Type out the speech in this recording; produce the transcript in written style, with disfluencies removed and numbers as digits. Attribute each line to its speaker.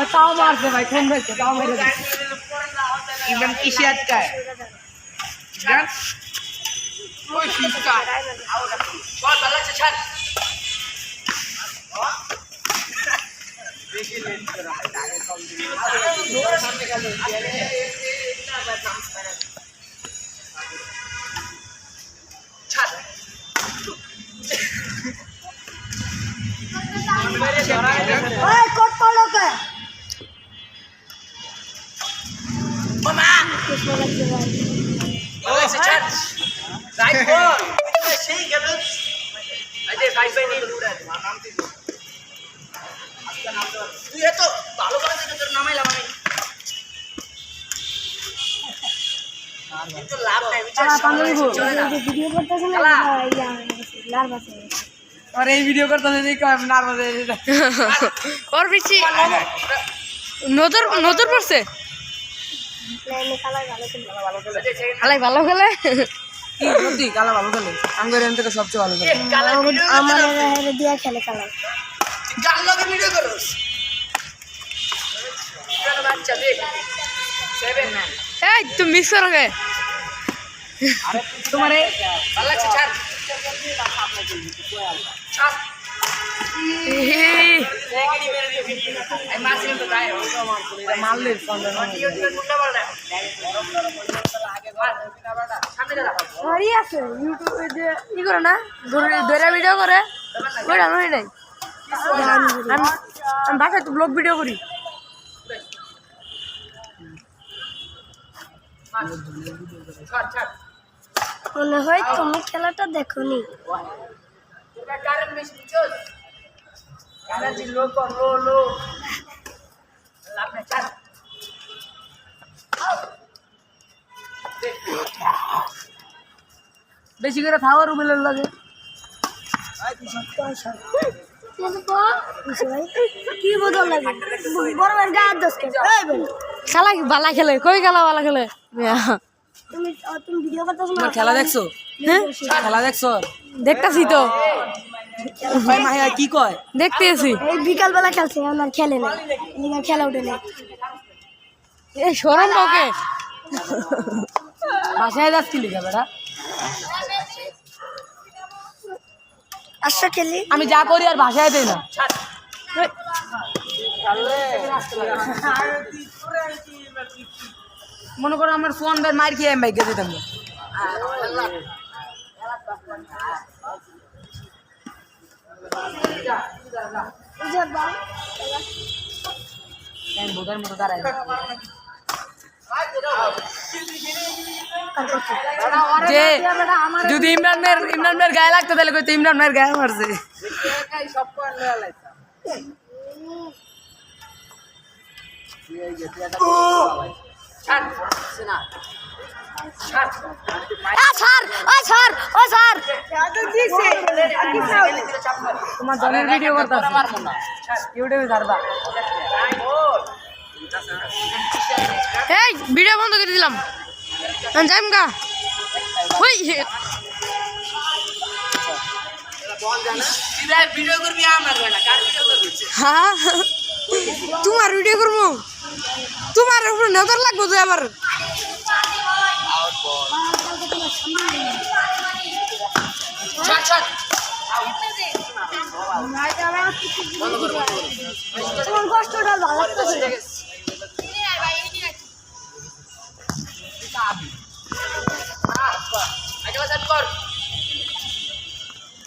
Speaker 1: ताव मारते भाई ठंड में ताव मेरे
Speaker 2: इमरान किसी का है इमरान कोई शिफ्ट का बहुत अलग से छत देखिए लेट कर रहा है आगे कम दिन दो सामने का लो छत
Speaker 3: ओए कोट पड़ो के
Speaker 2: मामा अलग से छत राइट बॉल सही कर अजय भाई भाई नहीं लूटा है नाम थी आपका नाम तो तू ये तो भालो कर दे तेरा नाम ही लगा नहीं ये तो लाभ है विचार चले ना
Speaker 3: वीडियो करता है ना लाल बस
Speaker 1: और ये वीडियो करता है नहीं काम नर्वस है
Speaker 4: और पीछे नोदर पर से
Speaker 3: नहीं काला
Speaker 4: আলাই ভালো খেলে
Speaker 1: কি সত্যি কালা ভালো খেলে আঙ্গুর এর থেকে সবচেয়ে ভালো খেলে
Speaker 2: काला वीडियो
Speaker 3: আমার হেরে দিয়া খেলে কালা
Speaker 2: गाल लगे वीडियो करो चलो बच्चा देख 7 मैन
Speaker 4: এই তুমি মিক্স করো কে
Speaker 1: তোমারে
Speaker 2: अलग से छत छत आई मासी ने बताया
Speaker 1: মাল ले সামনে
Speaker 2: ये गुंडा बोल रहा है आगे बढ़ सामने जा
Speaker 4: সরি আছে ইউটিউবে যে ই করে না ধরে ভিডিও করে ওই জানোই নাই আমি বাসায় তো ব্লগ ভিডিও করি
Speaker 2: छत छत
Speaker 3: মনে হয় তুমি খেলাটা দেখোনি
Speaker 2: पूरा कारण में चोस कारण जी लो को लो आपने छत
Speaker 1: বেশি করে খাওয়া রুমের লাগে
Speaker 3: কি বদল লাগে বড় বড় গায়ে দোষ কে এই বল
Speaker 4: খেলা ভালো খেলে কই খেলা ভালো খেলে
Speaker 3: তুমি তুমি ভিডিও করতেছ না
Speaker 1: তোমার খেলা দেখছো
Speaker 4: হ্যাঁ
Speaker 1: খেলা দেখছো
Speaker 4: দেখতাছি তো
Speaker 1: ভাই মাহিয়া কি কয়
Speaker 4: দেখতেছি
Speaker 3: এই বিকাল বেলা খেলছে আর খেলে না এদিকে খেলা উঠে না
Speaker 4: এ শরম ওকে
Speaker 1: বাসায় যাচ্ছি লিখা বেটা
Speaker 3: আচ্ছা খেলি
Speaker 1: আমি যা করি আর বাসায় দেই না মনে করো আমার ফোন বের মার খেয়ে আমি বাইকে দিতাম না বোধের মতো দাঁড়ায় যে যদি ইমরান মেয়ের গায়ে লাগতো তাহলে কইতো ইমরান মেয়ের গায়ে মারছে তোমার জন্য ভিডিও করতে ইউটিউবে ছাড়বা
Speaker 4: এই ভিডিও বন্ধ করে দিলাম যাইম গা ওই
Speaker 2: वीडियो कर भी आ मार ना कार वीडियो कर बीच
Speaker 4: হ্যাঁ তোমার ভিডিও করবো তোমার উপরে নজর লাগবো তো আবার
Speaker 2: छत छत
Speaker 3: তোমার কষ্টটা ভালো লাগতেছে